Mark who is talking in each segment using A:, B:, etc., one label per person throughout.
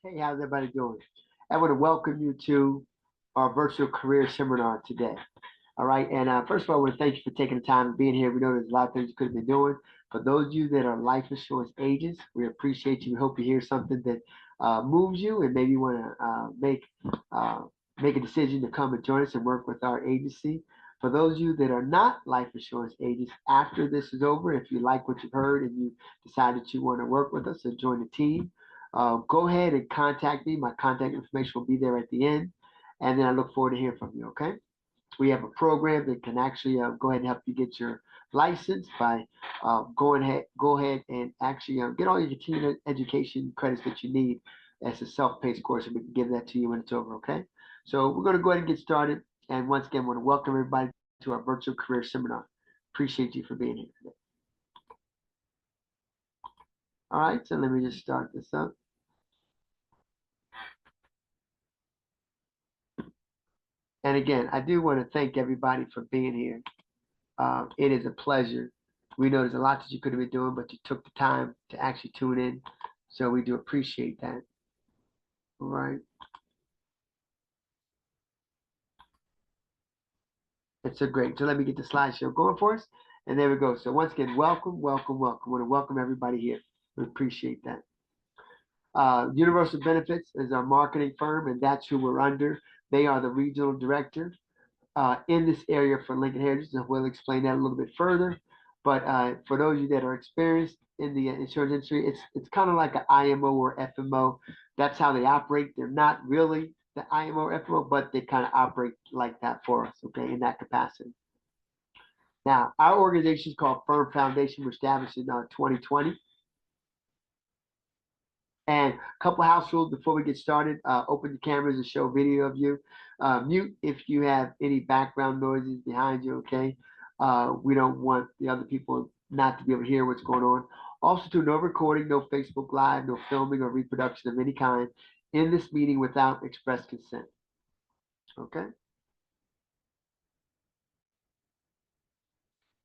A: Hey, how's everybody doing? I want to welcome you to our virtual career seminar today. All right, and first of all, I want to thank you for taking the time and being here. We know there's a lot of things you could have been doing. For those of you that are life insurance agents, we appreciate you. We hope you hear something that moves you and maybe you want to uh, make a decision to come and join us and work with our agency. For those of you that are not life insurance agents, after this is over, if you like what you've heard and you decide that you want to work with us and join the team, go ahead and contact me. My contact information will be there at the end. And then I look forward to hearing from you, okay? We have a program that can actually go ahead and help you get your license by go ahead and actually get all your continuing education credits that you need as a self-paced course, and we can give that to you when it's over, okay? So we're going to go ahead and get started. And once again, I want to welcome everybody to our virtual career seminar. Appreciate you for being here today. All right, so let me just start this up. And again, I do want to thank everybody for being here. It is a pleasure. We know there's a lot that you could have been doing, but you took the time to actually tune in. So we do appreciate that. All right. It's so great. So let me get the slideshow going for us. And there we go. So once again, welcome, welcome, welcome. I want to welcome everybody here. We appreciate that. Universal Benefits is our marketing firm, and that's who we're under. They are the regional director in this area for Lincoln Heritage, and we'll explain that a little bit further. But for those of you that are experienced in the insurance industry, it's kind of like an IMO or FMO. That's how they operate. They're not really the IMO or FMO, but they kind of operate like that for us, okay, in that capacity. Now, our organization is called Firm Foundation. We're established in 2020. And a couple house rules before we get started. Open the cameras and show video of you. Mute if you have any background noises behind you, okay? We don't want the other people not to be able to hear what's going on. Also, to no recording, no Facebook Live, no filming or reproduction of any kind in this meeting without express consent, okay?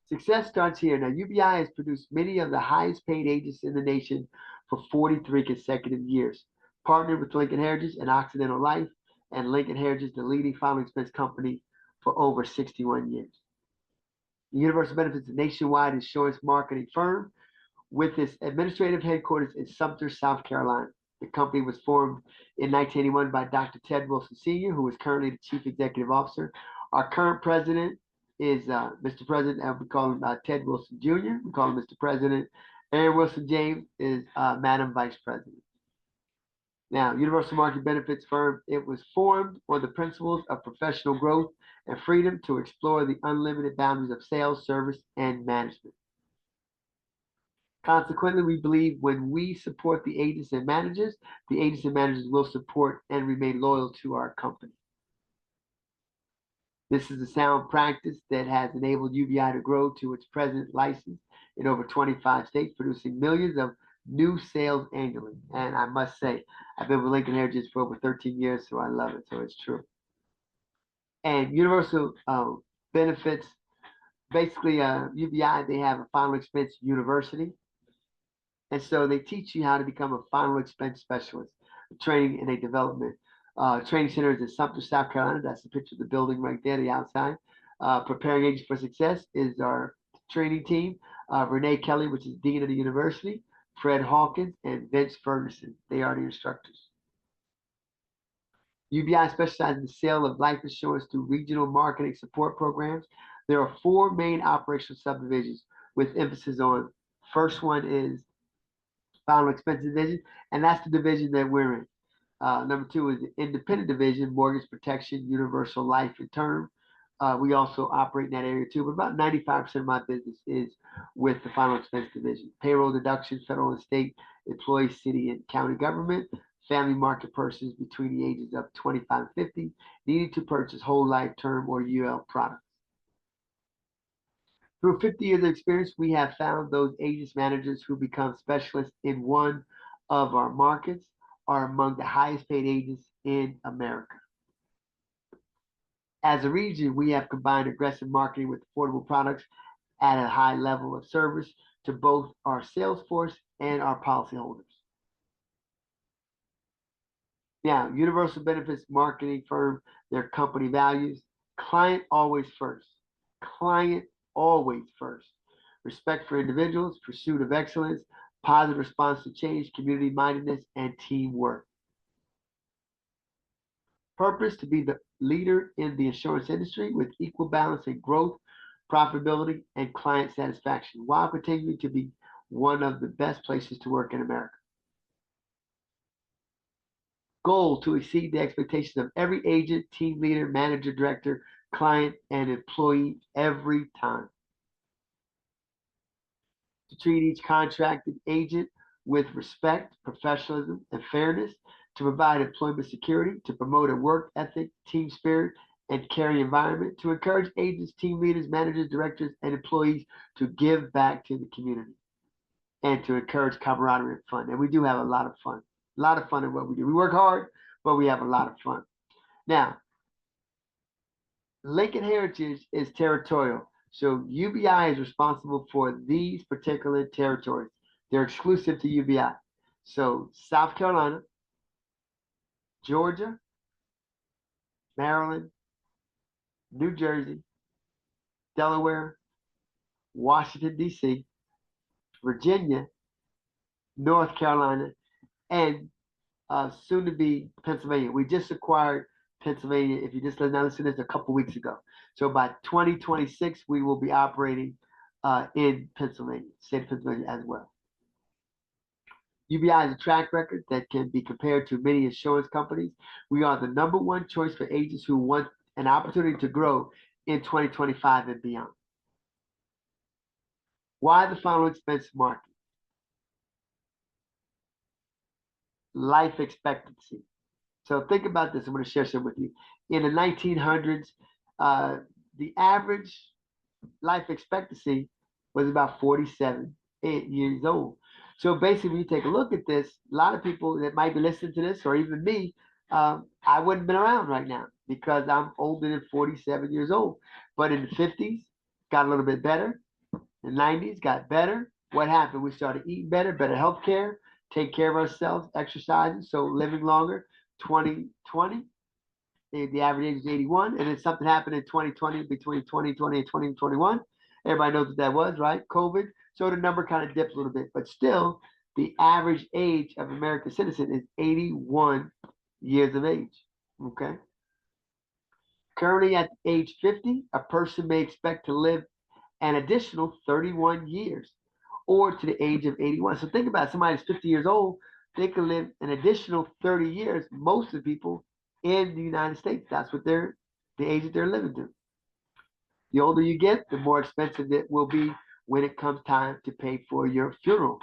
A: Success starts here. Now, UBI has produced many of the highest paid agents in the nation for 43 consecutive years. Partnered with Lincoln Heritage and Occidental Life, and Lincoln Heritage, the leading final expense company, for over 61 years. Universal Benefits is a nationwide insurance marketing firm with its administrative headquarters in Sumter, South Carolina. The company was formed in 1981 by Dr. Ted Wilson Sr., who is currently the Chief Executive Officer. Our current president is Mr. President, and we call him Ted Wilson Jr. We call him Mr. President. Aaron Wilson James is Madam Vice President. Now, Universal Market Benefits Firm, it was formed on the principles of professional growth and freedom to explore the unlimited boundaries of sales, service, and management. Consequently, we believe when we support the agents and managers will support and remain loyal to our company. This is a sound practice that has enabled UBI to grow to its present license in over 25 states, producing millions of new sales annually. And I must say, I've been with Lincoln Heritage for over 13 years, so I love it. So it's true. And Universal Benefits, basically, UBI, they have a final expense university. And so they teach you how to become a final expense specialist, training and a development. Training center is in Sumter, South Carolina. That's the picture of the building right there, the outside. Preparing agents for success is our training team. Renee Kelly, which is dean of the university, Fred Hawkins, and Vince Ferguson. They are the instructors. UBI specializes in the sale of life insurance through regional marketing support programs. There are 4 main operational subdivisions with emphasis on. First one is final expense division, and that's the division that we're in. Number 2 is the independent division, mortgage protection, universal life and term. We also operate in that area too, but about 95% of my business is with the final expense division. Payroll deductions, federal and state employees, city and county government, family market persons between the ages of 25 and 50, needing to purchase whole life, term, or UL products. Through 50 years of experience, we have found those agents managers who become specialists in one of our markets are among the highest paid agents in America. As a region, we have combined aggressive marketing with affordable products at a high level of service to both our sales force and our policyholders. Now, universal benefits marketing firm, their company values, client always first. Client always first. Respect for individuals, pursuit of excellence, positive response to change, community mindedness, and teamwork. Purpose to be the leader in the insurance industry with equal balance in growth, profitability, and client satisfaction while continuing to be one of the best places to work in America. Goal to exceed the expectations of every agent, team leader, manager, director, client, and employee every time. To treat each contracted agent with respect, professionalism, and fairness, to provide employment security, to promote a work ethic, team spirit, and caring environment, to encourage agents, team leaders, managers, directors, and employees to give back to the community, and to encourage camaraderie and fun. And we do have a lot of fun. A lot of fun in what we do. We work hard, but we have a lot of fun. Now, Lincoln Heritage is territorial. So UBI is responsible for these particular territories. They're exclusive to UBI. So South Carolina, Georgia, Maryland, New Jersey, Delaware, Washington, D.C., Virginia, North Carolina, and soon to be Pennsylvania. We just acquired Pennsylvania. If you just listen to this a couple weeks ago. So by 2026, we will be operating in Pennsylvania, state of Pennsylvania as well. UBI has a track record that can be compared to many insurance companies. We are the #1 choice for agents who want an opportunity to grow in 2025 and beyond. Why the final expense market? Life expectancy. So think about this. I'm going to share some with you. In the 1900s, the average life expectancy was about 47 years old. So basically, when you take a look at this, a lot of people that might be listening to this, or even me, I wouldn't have been around right now because I'm older than 47 years old. But in the 50s, got a little bit better. The 90s got better. What happened? We started eating better, better health care, take care of ourselves, exercising, so living longer. 2020, the average age is 81, and then something happened in 2020 between 2020 and 2021. Everybody knows what that was, right? COVID. So the number kind of dipped a little bit, but still, the average age of American citizen is 81 years of age. Okay. Currently at age 50, a person may expect to live an additional 31 years or to the age of 81. So think about it, somebody that's 50 years old, they can live an additional 30 years, most of the people in the United States. That's what the age that they're living to. The older you get, the more expensive it will be when it comes time to pay for your funeral.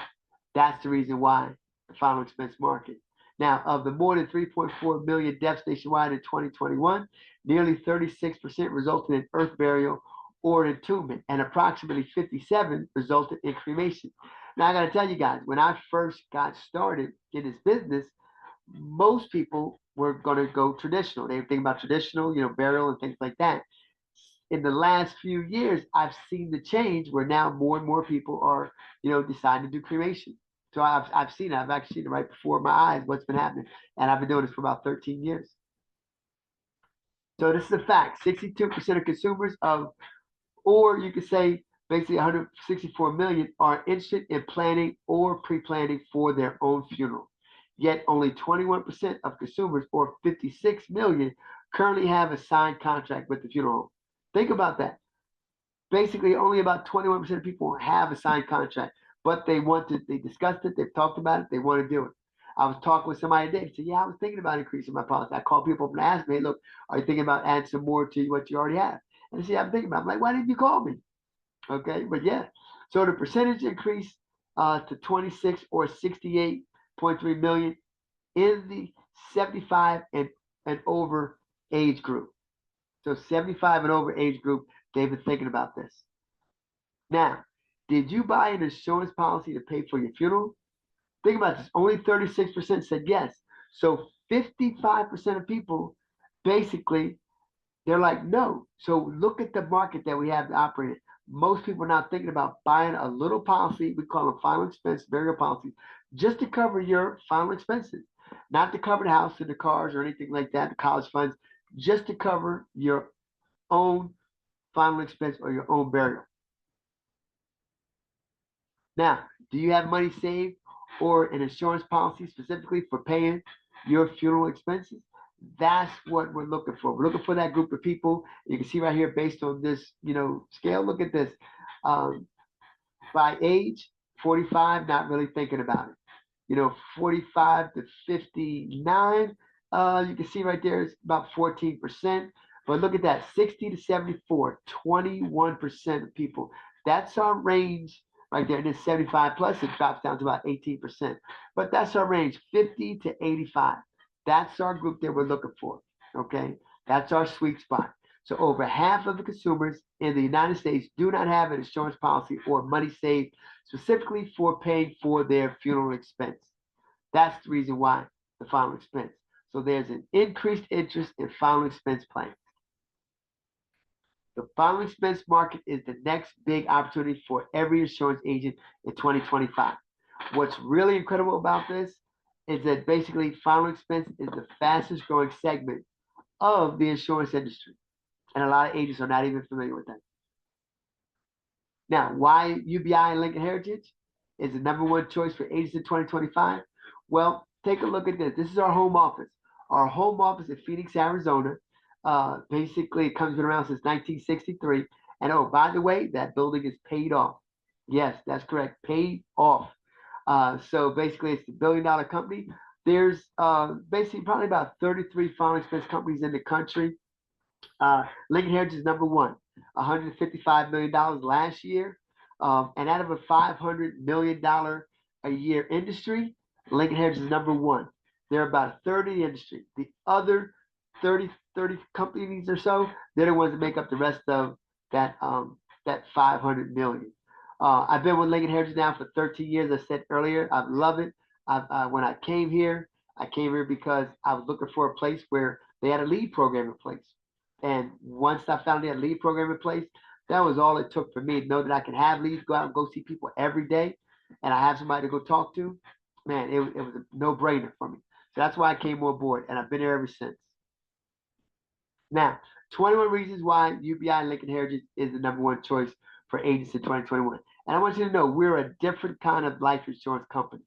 A: That's the reason why the final expense market. Now, of the more than 3.4 million deaths nationwide in 2021, nearly 36% resulted in earth burial or entombment, and approximately 57 resulted in cremation. Now, I got to tell you guys, when I first got started in this business, most people were going to go traditional. They were thinking about traditional, burial and things like that. In the last few years, I've seen the change where now more and more people are, deciding to do cremation. So I've seen it. I've actually seen it right before my eyes, what's been happening. And I've been doing this for about 13 years. So this is a fact. 62% of consumers or you could say basically 164 million are interested in planning or pre-planning for their own funeral. Yet only 21% of consumers, or 56 million, currently have a signed contract with the funeral home. Think about that. Basically, only about 21% of people have a signed contract, but they discussed it, they've talked about it, they want to do it. I was talking with somebody today. He said, yeah, I was thinking about increasing my policy. I call people up and ask me, hey, look, are you thinking about adding some more to what you already have? And they say, I'm thinking about it. I'm like, why didn't you call me? Okay, but yeah. So the percentage increase to 26 or 68.3 million in the 75 and over age group. So 75 and over age group, they've been thinking about this. Now, did you buy an insurance policy to pay for your funeral? Think about this. Only 36% said yes. So 55% of people basically, they're like, no. So look at the market that we have to operate in. Most people are not thinking about buying a little policy. We call them final expense burial policies, just to cover your final expenses. not to cover the house and the cars or anything like that, the college funds, just to cover your own final expense or your own burial. Now, do you have money saved or an insurance policy specifically for paying your funeral expenses? That's what we're looking for. We're looking for that group of people. You can see right here, based on this, scale. Look at this. Um, by age, 45, not really thinking about it. 45 to 59, you can see right there, it's about 14%. But look at that, 60 to 74, 21% of people. That's our range right there. And then 75 plus, it drops down to about 18%. But that's our range, 50 to 85. That's our group that we're looking for. Okay, that's our sweet spot. So over half of the consumers in the United States do not have an insurance policy or money saved specifically for paying for their funeral expense. That's the reason why, the final expense. So there's an increased interest in final expense plans. The final expense market is the next big opportunity for every insurance agent in 2025. What's really incredible about this is that basically final expense is the fastest growing segment of the insurance industry. And a lot of agents are not even familiar with that. Now, why UBI and Lincoln Heritage is the #1 choice for agents in 2025? Well, take a look at this. This is our home office. Our home office in Phoenix, Arizona. Basically, it comes been around since 1963. And oh, by the way, that building is paid off. Yes, that's correct. Paid off. So basically, it's a $1 billion company. There's basically probably about 33 final expense companies in the country. Lincoln Heritage is #1, $155 million last year. And out of a $500 million a year industry, Lincoln Heritage is #1. They're about a third of the industry. The other 30 companies or so, they're the ones that make up the rest of that that 500 million. I've been with Lincoln Heritage now for 13 years. I said earlier, I love it. When I came here because I was looking for a place where they had a lead program in place. And once I found that lead program in place, that was all it took for me to know that I can have leads, go out and go see people every day, and I have somebody to go talk to. Man, it was a no-brainer for me. So that's why I came on board, and I've been here ever since. Now, 21 reasons why UBI and Lincoln Heritage is the #1 choice for agents in 2021. And I want you to know we're a different kind of life insurance company.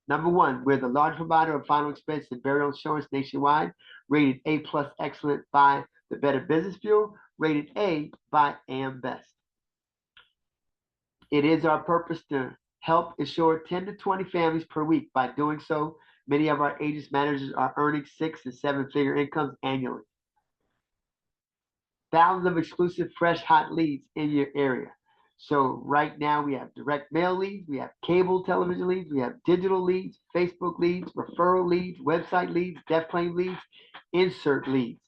A: #1, we're the largest provider of final expense and burial insurance nationwide, rated A+ excellent by the Better Business Bureau, rated A by AM Best. It is our purpose to help insure 10 to 20 families per week. By doing so, many of our agents managers are earning 6 and 7-figure incomes annually. Thousands of exclusive fresh hot leads in your area. So right now we have direct mail leads, we have cable television leads, we have digital leads, Facebook leads, referral leads, website leads, death claim leads, insert leads.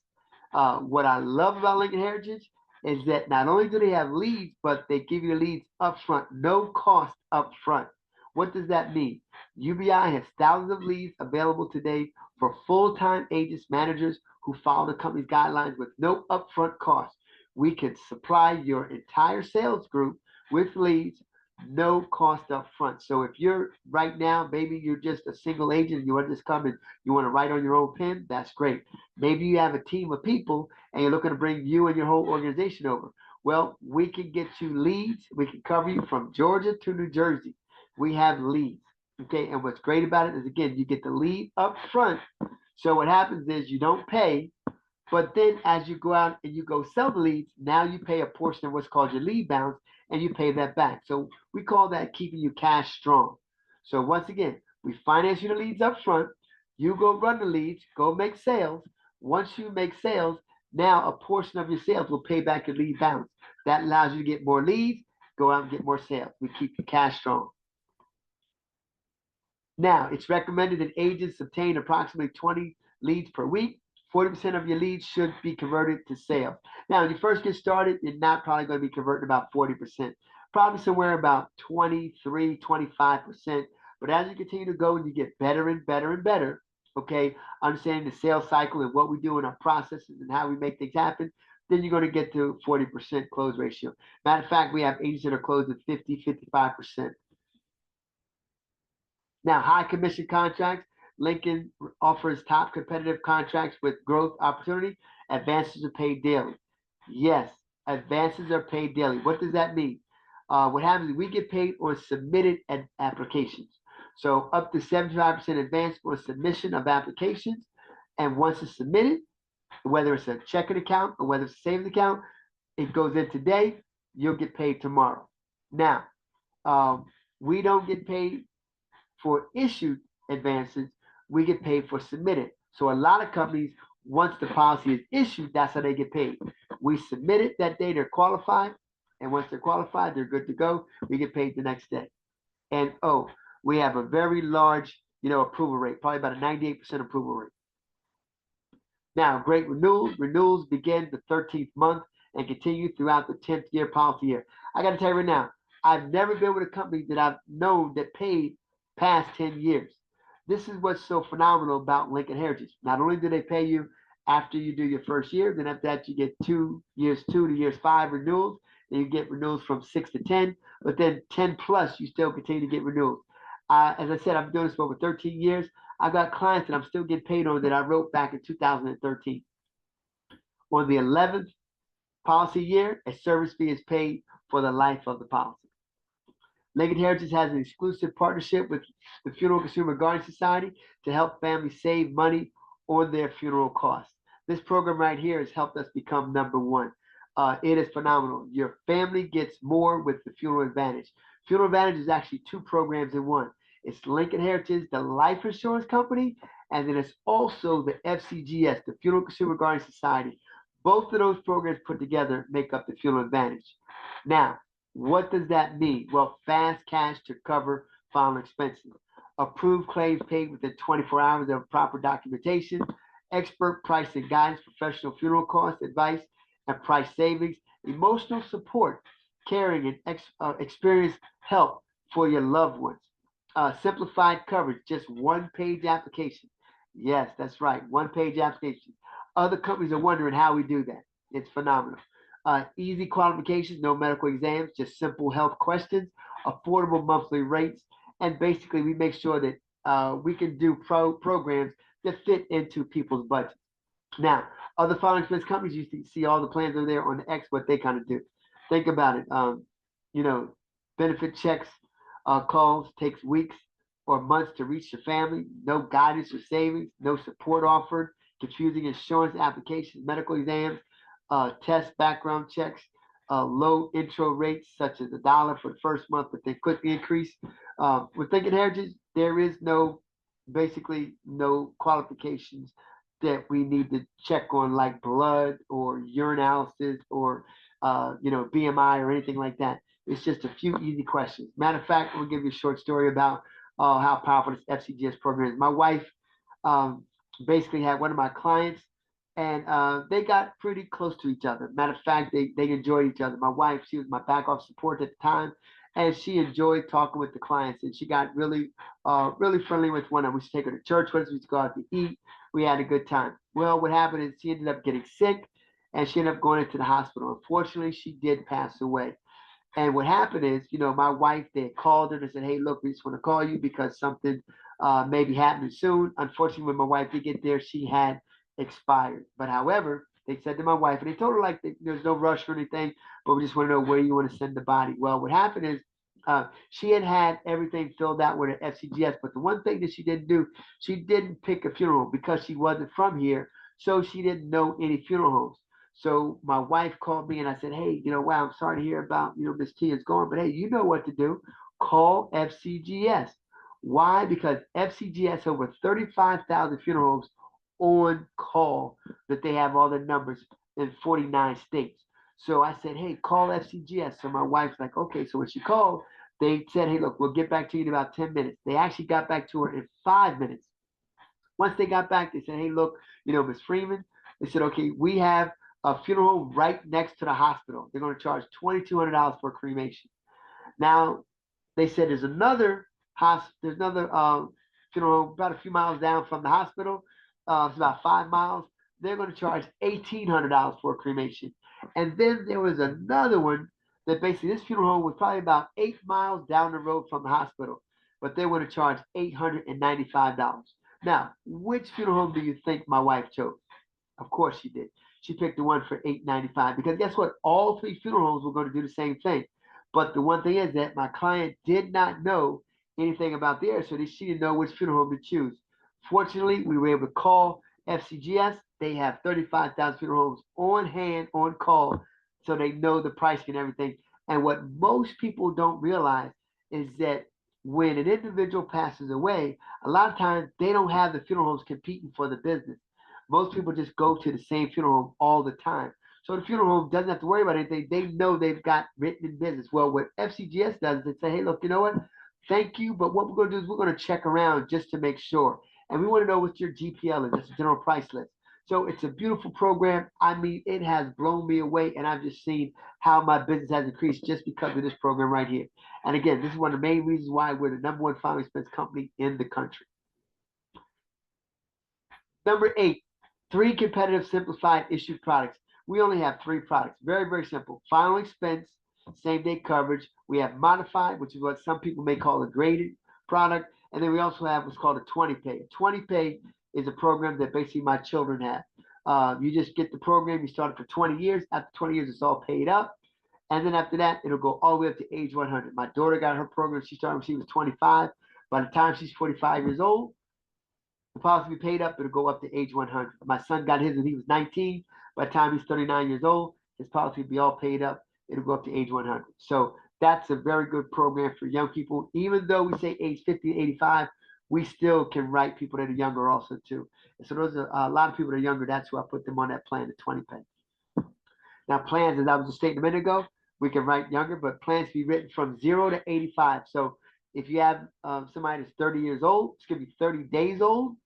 A: What I love about Lincoln Heritage is that not only do they have leads, but they give you the leads up front, no cost up front. What does that mean? UBI has thousands of leads available today for full-time agents, managers who follow the company's guidelines with no upfront cost. We can supply your entire sales group with leads, no cost up front. So if you're right now, maybe you're just a single agent and you want to just come and you want to write on your own pen, that's great. Maybe you have a team of people and you're looking to bring you and your whole organization over. Well, we can get you leads. We can cover you from Georgia to New Jersey. We have leads. Okay, and what's great about it is, again, you get the lead up front. So what happens is you don't pay, but then as you go out and you go sell the leads, now you pay a portion of what's called your lead balance, and you pay that back. So we call that keeping you cash strong. So once again, we finance you the leads up front. You go run the leads, go make sales. Once you make sales, now a portion of your sales will pay back your lead balance. That allows you to get more leads, go out and get more sales. We keep you cash strong. Now, it's recommended that agents obtain approximately 20 leads per week. 40% of your leads should be converted to sales. Now, when you first get started, you're not probably going to be converting about 40%, probably somewhere about 23, 25%. But as you continue to go and you get better and better and better, okay, understanding the sales cycle and what we do in our processes and how we make things happen, then you're going to get to 40% close ratio. Matter of fact, we have agents that are closed at 50, 55%. Now, high commission contracts, Lincoln offers top competitive contracts with growth opportunity. Advances are paid daily. Yes, advances are paid daily. What does that mean? What happens is we get paid on submitted applications. So up to 75% advance on submission of applications. And once it's submitted, whether it's a checking account or whether it's a savings account, it goes in today, you'll get paid tomorrow. Now, we don't get paid for issued advances, we get paid for submitted. So a lot of companies, once the policy is issued, that's how they get paid. We submit it that day, they're qualified, and once they're qualified, they're good to go. We get paid the next day. And oh, we have a very large, approval rate, probably about a 98% approval rate. Now, great renewals. Renewals begin the 13th month and continue throughout the 10th year policy year. I got to tell you right now, I've never been with a company that I've known that paid past 10 years. This is what's so phenomenal about Lincoln Heritage. Not only do they pay you after you do your first year, then after that you get 2 to years 5 renewals. Then you get renewals from 6 to 10, but then 10 plus, you still continue to get renewals. As I said, I've been doing this for over 13 years. I've got clients that I'm still getting paid on that I wrote back in 2013. On the 11th policy year, a service fee is paid for the life of the policy. Lincoln Heritage has an exclusive partnership with the Funeral Consumer Guardian Society to help families save money on their funeral costs. This program right here has helped us become #1. It is phenomenal. Your family gets more with the Funeral Advantage. Funeral Advantage is actually 2 programs in one. It's Lincoln Heritage, the life insurance company, and then it's also the FCGS, the Funeral Consumer Guardian Society. Both of those programs put together make up the Funeral Advantage. Now, what does that mean? Well, fast cash to cover final expenses. Approved claims paid within 24 hours of proper documentation. Expert price and guidance, professional funeral cost advice and price savings. Emotional support, caring and experienced help for your loved ones. Simplified coverage, just 1-page application. Yes, that's right, 1-page application. Other companies are wondering how we do that. It's phenomenal. Easy qualifications, no medical exams, just simple health questions, affordable monthly rates, and basically we make sure that we can do programs that fit into people's budgets. Now, other final expense companies, you see all the plans over there on the X, what they kind of do. Think about it. Benefit checks, calls takes weeks or months to reach your family. No guidance or savings, no support offered, confusing insurance applications, medical exams, test background checks, low intro rates such as $1 for the first month, but they quickly increase. With Lincoln Heritage, there is basically no qualifications that we need to check on, like blood or urinalysis or BMI or anything like that. It's just a few easy questions. Matter of fact, I'm gonna give you a short story about how powerful this FCGS program is. My wife basically had one of my clients, and they got pretty close to each other. Matter of fact, they enjoyed each other. My wife, she was my back office support at the time, and she enjoyed talking with the clients, and she got really friendly with one of them. We used to take her to church with us, we used to go out to eat. We had a good time. Well, what happened is she ended up getting sick, and she ended up going into the hospital. Unfortunately, she did pass away. And what happened is, my wife, they called her and said, hey, look, we just want to call you because something may be happening soon. Unfortunately, when my wife did get there, she had expired. But however, they said to my wife, and they told her like there's no rush or anything, but we just want to know where you want to send the body. Well, what happened is she had everything filled out with an FCGS, but the one thing that she didn't do, she didn't pick a funeral because she wasn't from here, so she didn't know any funeral homes. So my wife called me and I said, hey, wow, I'm sorry to hear about, Miss T is gone, but hey, you know what to do. Call FCGS. Why? Because FCGS has over 35,000 funeral homes on call that they have all the numbers in 49 states. So I said, hey, call FCGS. So my wife's like, okay. So when she called, they said, hey, look, we'll get back to you in about 10 minutes. They actually got back to her in 5 minutes. Once they got back, they said, hey, look, Miss Freeman, they said, okay, we have a funeral home right next to the hospital. They're going to charge $2,200 for cremation. Now, they said there's another funeral home about a few miles down from the hospital. It's about 5 miles. They're going to charge $1,800 for a cremation. And then there was another one that basically this funeral home was probably about 8 miles down the road from the hospital, but they would have charged $895. Now, which funeral home do you think my wife chose? Of course she did. She picked the one for $895 because guess what? All three funeral homes were going to do the same thing. But the one thing is that my client did not know anything about theirs, so she didn't know which funeral home to choose. Fortunately, we were able to call FCGS. They have 35,000 funeral homes on hand, on call, so they know the pricing and everything. And what most people don't realize is that when an individual passes away, a lot of times they don't have the funeral homes competing for the business. Most people just go to the same funeral home all the time. So the funeral home doesn't have to worry about anything. They know they've got written in business. Well, what FCGS does is they say, hey, look, you know what? Thank you, but what we're going to do is we're going to check around just to make sure. And we want to know what your GPL is. That's a general price list. So it's a beautiful program. I mean, it has blown me away, and I've just seen how my business has increased just because of this program right here. And again, this is one of the main reasons why we're the #1 final expense company in the country. Number 8, 3 competitive simplified issued products. We only have 3 products. Very, very simple. Final expense, same day coverage. We have modified, which is what some people may call a graded product. And then we also have what's called a 20 pay. A 20 pay is a program that basically my children have. You just get the program, you start it for 20 years. After 20 years, it's all paid up. And then after that, it'll go all the way up to age 100. My daughter got her program. She started when she was 25. By the time she's 45 years old, the policy will be paid up. It'll go up to age 100. My son got his when he was 19. By the time he's 39 years old, his policy will be all paid up. It'll go up to age 100. So that's a very good program for young people. Even though we say age 50 to 85, we still can write people that are younger also too. And so those are a lot of people that are younger. That's who I put them on that plan, the 20 pay. Now plans, as I was just stating a minute ago, we can write younger, but plans can be written from 0 to 85. So if you have somebody that's 30 years old, it's going to be 30 days old,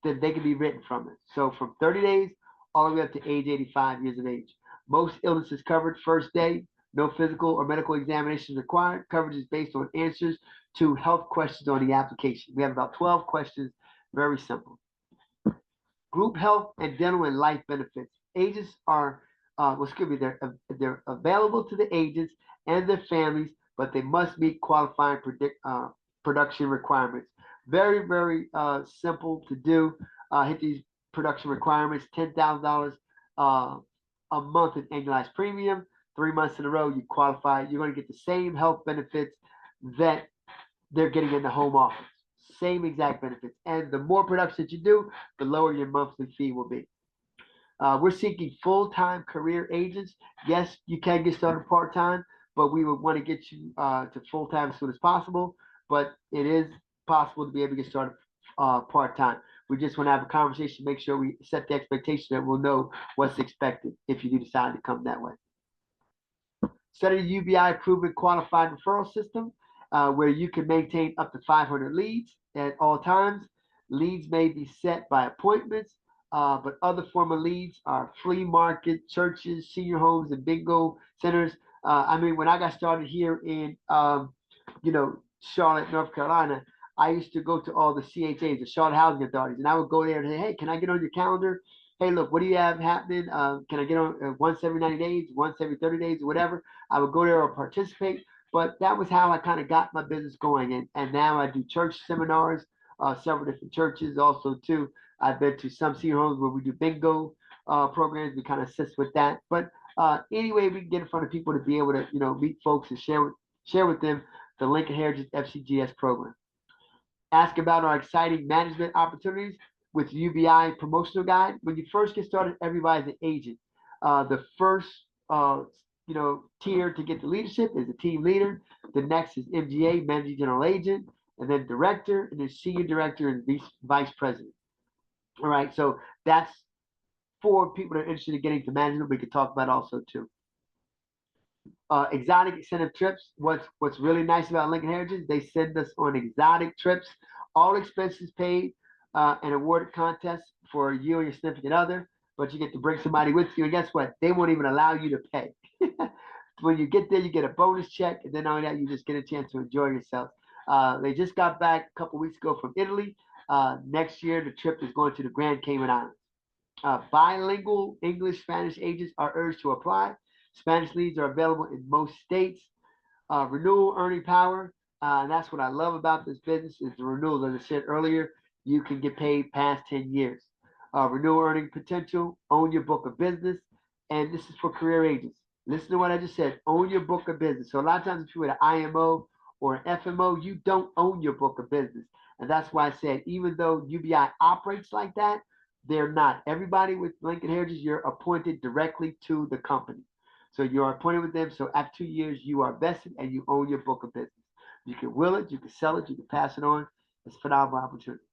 A: then they can be written from it. So from 30 days all the way up to age 85 years of age. Most illnesses covered first day, no physical or medical examinations required. Coverage is based on answers to health questions on the application. We have about 12 questions, very simple. Group health and dental and life benefits. Agents are, they're available to the agents and their families, but they must meet qualifying production requirements. Very, very simple to do. Hit these production requirements: $10,000 a month in annualized premium. 3 months in a row, you qualify. You're going to get the same health benefits that they're getting in the home office. Same exact benefits. And the more production that you do, the lower your monthly fee will be. We're seeking full-time career agents. Yes, you can get started part-time, but we would want to get you to full-time as soon as possible. But it is possible to be able to get started part-time. We just want to have a conversation, make sure we set the expectation that we'll know what's expected if you do decide to come that way. Study the UBI proven qualified referral system where you can maintain up to 500 leads at all times. Leads may be set by appointments, but other form of leads are flea market, churches, senior homes, and bingo centers. I mean, when I got started here in, Charlotte, North Carolina, I used to go to all the CHAs, the Charlotte Housing Authorities, and I would go there and say, hey, can I get on your calendar? Hey, look, what do you have happening? Can I get on once every 90 days, once every 30 days, or whatever? I would go there or participate. But that was how I kind of got my business going. And now I do church seminars, several different churches also too. I've been to some senior homes where we do bingo programs. We kind of assist with that. But anyway, we can get in front of people to be able to, meet folks and share with them the Lincoln Heritage FCGS program. Ask about our exciting management opportunities with UBI promotional guide. When you first get started, everybody's an agent. The first tier to get the leadership is a team leader. The next is MGA, managing general agent, and then director, and then senior director and vice president. All right, so that's for people that are interested in getting to management. We could talk about also too. Exotic incentive trips. What's really nice about Lincoln Heritage, they send us on exotic trips, all expenses paid, an awarded contest for you and your significant other, but you get to bring somebody with you, and guess what? They won't even allow you to pay. When you get there, you get a bonus check, and then on that, you just get a chance to enjoy yourself. They just got back a couple weeks ago from Italy. Next year, the trip is going to the Grand Cayman Islands. Bilingual English-Spanish agents are urged to apply. Spanish leads are available in most states. Renewal earning power. And that's what I love about this business is the renewals. As I said earlier, you can get paid past 10 years. Renewal earning potential, own your book of business, and this is for career agents. Listen to what I just said. Own your book of business. So a lot of times if you're an IMO or an FMO, you don't own your book of business. And that's why I said, even though UBI operates like that, they're not. Everybody with Lincoln Heritage, you're appointed directly to the company. So you're appointed with them. So after 2 years, you are vested and you own your book of business. You can will it, you can sell it, you can pass it on. It's a phenomenal opportunity.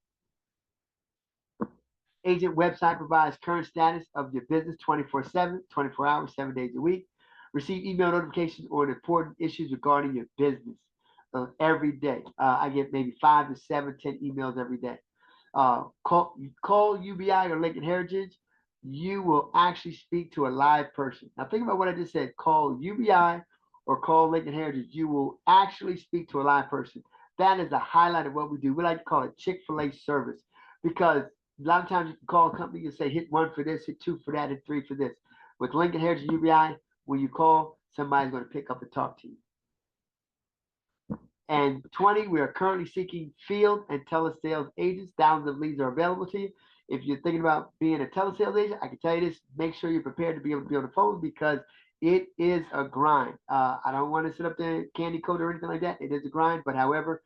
A: Agent website provides current status of your business 24/7, 24 hours, 7 days a week. Receive email notifications on important issues regarding your business every day. I get maybe 5 to 7, 10 emails every day. Call UBI or Lincoln Heritage. You will actually speak to a live person. Now think about what I just said. Call UBI or call Lincoln Heritage. You will actually speak to a live person. That is the highlight of what we do. We like to call it Chick-fil-A service because a lot of times you can call a company and say hit 1 for this, hit 2 for that, hit 3 for this. With Lincoln Heritage and UBI, when you call, somebody's going to pick up and talk to you. And 20, we are currently seeking field and telesales agents. Thousands of leads are available to you. If you're thinking about being a telesales agent, I can tell you this, make sure you're prepared to be able to be on the phone because it is a grind. I don't want to sit up there candy coat or anything like that. It is a grind, but however,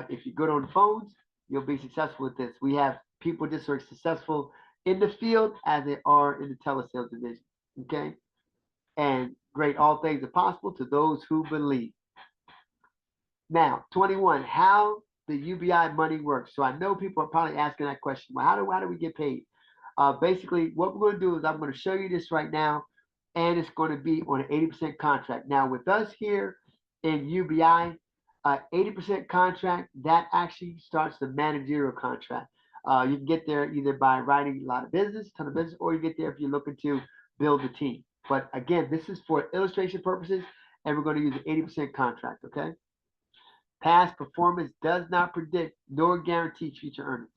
A: if you're good on the phones, you'll be successful with this. We have people just are successful in the field as they are in the telesales division. Okay? And great, all things are possible to those who believe. Now, 21, how the UBI money works. So I know people are probably asking that question. Well, how do we get paid? Basically, what we're going to do is I'm going to show you this right now, and it's going to be on an 80% contract. Now, with us here in UBI, 80% contract, that actually starts the managerial contract. You can get there either by writing a lot of business, ton of business, or you get there if you're looking to build a team. But again, this is for illustration purposes, and we're going to use an 80% contract, okay? Past performance does not predict nor guarantee future earnings.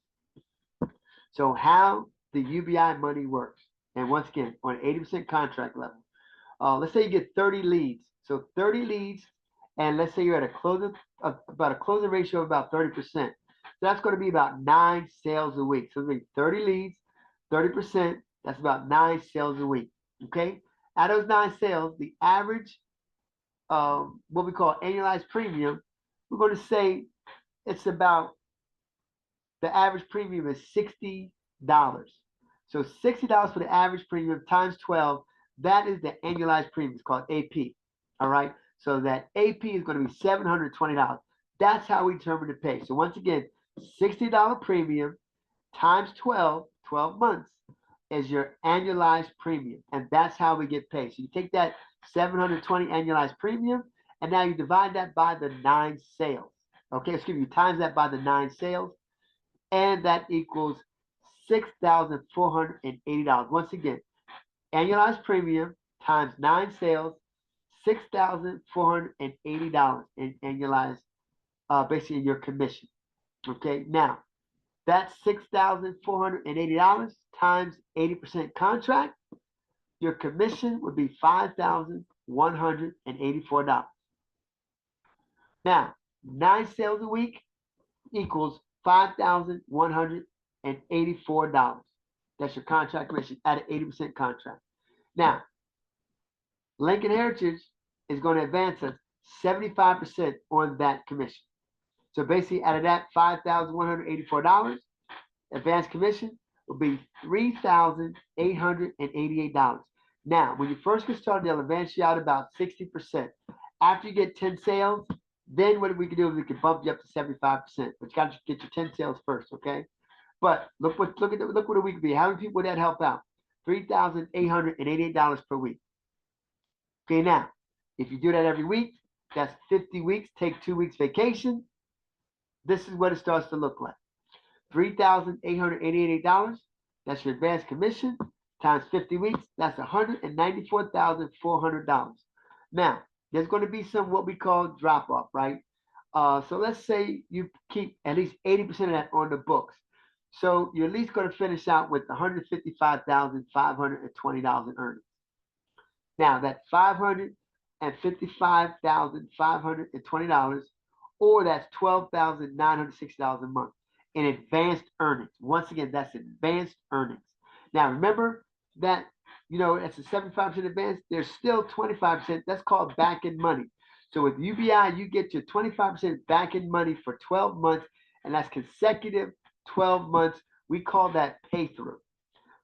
A: So how the UBI money works, and once again, on an 80% contract level, let's say you get 30 leads. So 30 leads, and let's say you're at about a closing ratio of about 30%. So that's going to be about 9 sales a week. So it'll be 30 leads, 30%, that's about 9 sales a week. Okay? Out of those 9 sales, the average, what we call annualized premium, we're going to say it's about, the average premium is $60. So $60 for the average premium times 12, that is the annualized premium. It's called AP. All right. So that AP is going to be $720. That's how we determine the pay. So once again, $60 premium times 12 months is your annualized premium. And that's how we get paid. So you take that 720 annualized premium, and now you divide that by the 9 sales. Okay, excuse me, times that by the 9 sales, and that equals $6,480. Once again, annualized premium times 9 sales, $6,480 in annualized, basically your commission. Okay, now that's $6,480 times 80% contract. Your commission would be $5,184. Now, 9 sales a week equals $5,184. That's your contract commission at an 80% contract. Now, Lincoln Heritage is going to advance us 75% on that commission. So basically, out of that $5,184, advanced commission will be $3,888. Now, when you first get started, they'll advance you out about 60%. After you get 10 sales, then what we can do is we can bump you up to 75%. But you got to get your 10 sales first, what a week would be. How many people would that help out? $3,888 per week. Okay, now, if you do that every week, that's 50 weeks. Take 2 weeks vacation. This is what it starts to look like. $3,888. That's your advanced commission times 50 weeks. That's $194,400. Now, there's going to be some what we call drop off, right? So let's say you keep at least 80% of that on the books. So you're at least going to finish out with $155,520 in earnings. Now that $555,520, or that's $12,960 a month. in advanced earnings. Once again, that's advanced earnings. Now remember that it's a 75% advance. There's still 25%. That's called back end money. So with UBI, you get your 25% back end money for 12 months, and that's consecutive 12 months. We call that pay through.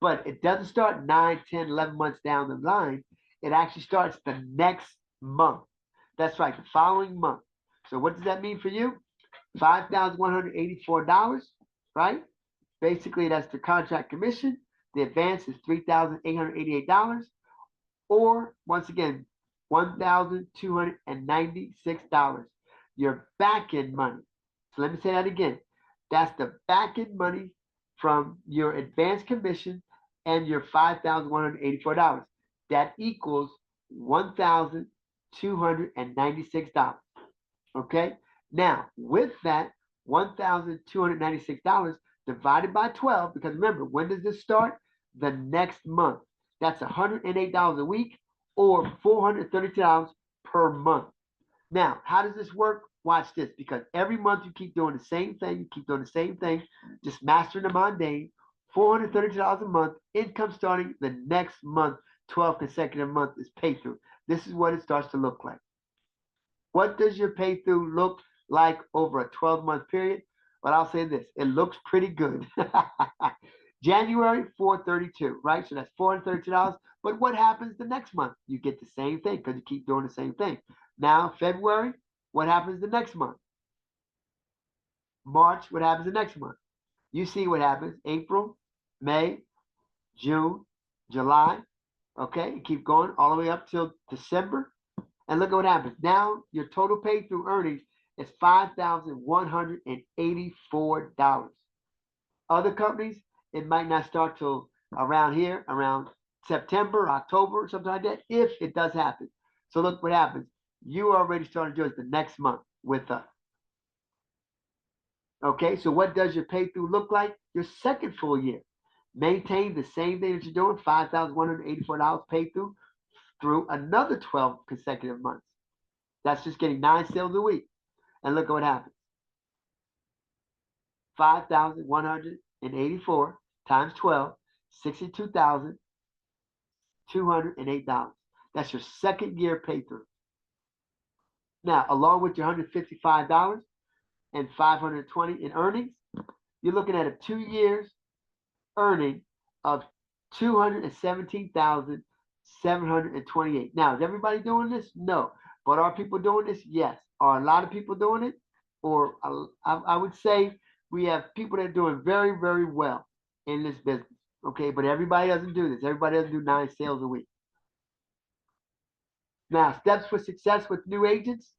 A: But it doesn't start 9, 10, 11 months down the line. It actually starts the next month. That's right, the following month. So what does that mean for you? $5,184, right? Basically, that's the contract commission. The advance is $3,888, or once again, $1,296. Your back end money. So let me say that again. That's the back end money from your advance commission and your $5,184. That equals $1,296. Okay? Now, with that $1,296 divided by 12, because remember, when does this start? The next month. That's $108 a week, or $432 per month. Now, how does this work? Watch this, because every month you keep doing the same thing, just mastering the mundane. $432 a month, income starting the next month, 12 consecutive months is pay through. This is what it starts to look like. What does your pay through look like over a 12-month period? But I'll say this, it looks pretty good. January, $432, right? So that's $432. But what happens the next month? You get the same thing because you keep doing the same thing. Now, February, what happens the next month? March, what happens the next month? You see what happens. April, May, June, July. Okay, you keep going all the way up till December. And look at what happens. Now, your total pay through earnings is $5,184. Other companies, it might not start till around here, around September, October, something like that, if it does happen. So look what happens. You already started doing it the next month with us. Okay, so what does your pay through look like? Your second full year. Maintain the same thing that you're doing, $5,184 pay through another 12 consecutive months. That's just getting 9 sales a week. And look at what happens. 5,184 times 12, $62,208. That's your second year pay through. Now, along with your $155 and $520 in earnings, you're looking at a 2 years earning of $217,728. Now, is everybody doing this? No. But are people doing this? Yes. Are a lot of people doing it? Or I would say we have people that are doing very, very well in this business. Okay, but everybody doesn't do this. Everybody doesn't do 9 sales a week. Now, steps for success with new agents.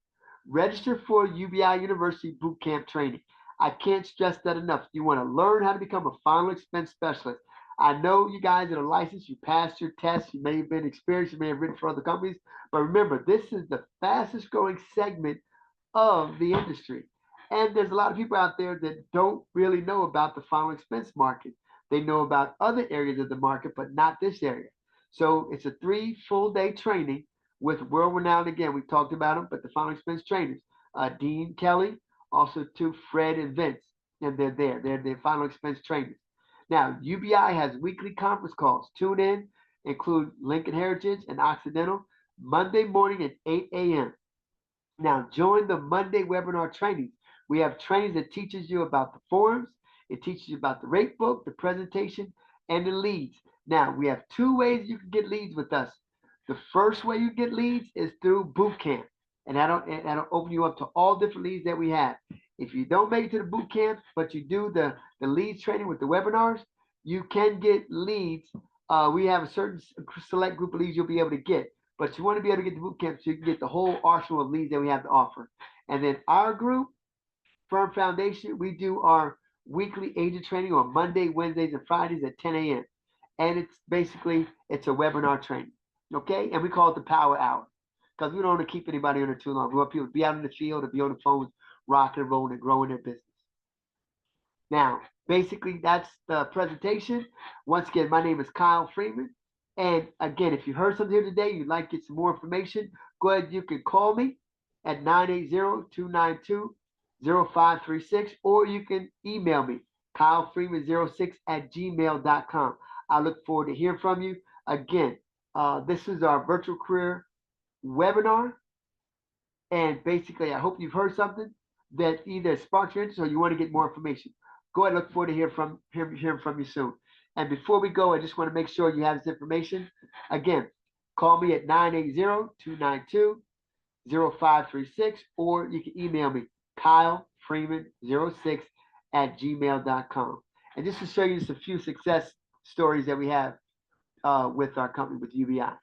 A: Register for UBI University Bootcamp training. I can't stress that enough. You want to learn how to become a final expense specialist. I know you guys that are licensed, you passed your tests, you may have been experienced, you may have written for other companies, but remember, this is the fastest growing segment of the industry. And there's a lot of people out there that don't really know about the final expense market. They know about other areas of the market, but not this area. So it's a 3 full day training with world renowned, again, we talked about them, but the final expense trainers, Dean Kelly, also to Fred and Vince, and they're there. They're the final expense trainers. Now, UBI has weekly conference calls. Tune in, include Lincoln Heritage and Occidental, Monday morning at 8 a.m. Now, join the Monday webinar trainings. We have trainings that teaches you about the forms, it teaches you about the rate book, the presentation, and the leads. Now, we have 2 ways you can get leads with us. The first way you get leads is through boot camp, and that'll open you up to all different leads that we have. If you don't make it to the boot camp, but you do the leads training with the webinars, you can get leads. We have a certain select group of leads you'll be able to get, but you want to be able to get the boot camp so you can get the whole arsenal of leads that we have to offer. And then our group, Firm Foundation, we do our weekly agent training on Monday, Wednesdays, and Fridays at 10 a.m. And it's a webinar training. Okay, and we call it the Power Hour because we don't want to keep anybody on there too long. We want people to be out in the field, to be on the phones, rocking and rolling and growing their business. Now, basically, that's the presentation. Once again, my name is Kyle Freeman. And again, if you heard something here today, you'd like to get some more information, go ahead, you can call me at 980-292-0000. 0536, or you can email me, kylefreeman06@gmail.com. I look forward to hearing from you. Again, this is our virtual career webinar. And basically, I hope you've heard something that either sparks your interest or you want to get more information. Go ahead, look forward to hearing from you soon. And before we go, I just want to make sure you have this information. Again, call me at 980-292-0536, or you can email me, kylefreeman06@gmail.com. And just to show you just a few success stories that we have with our company, with UBI.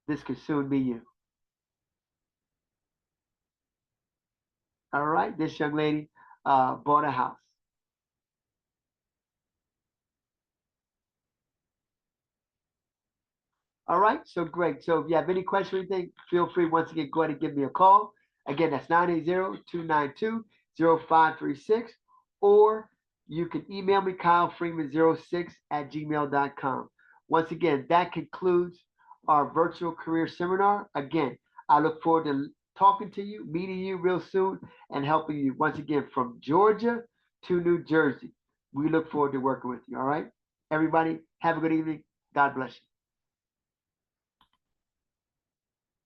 A: This could soon be you. All right, this young lady bought a house. All right, so great. So if you have any questions or anything, feel free once again, go ahead and give me a call. Again, that's 980-292-0536, or you can email me, kylefreeman06@gmail.com. Once again, that concludes our virtual career seminar. Again, I look forward to talking to you, meeting you real soon, and helping you once again from Georgia to New Jersey. We look forward to working with you. All right, everybody, have a good evening. God bless you.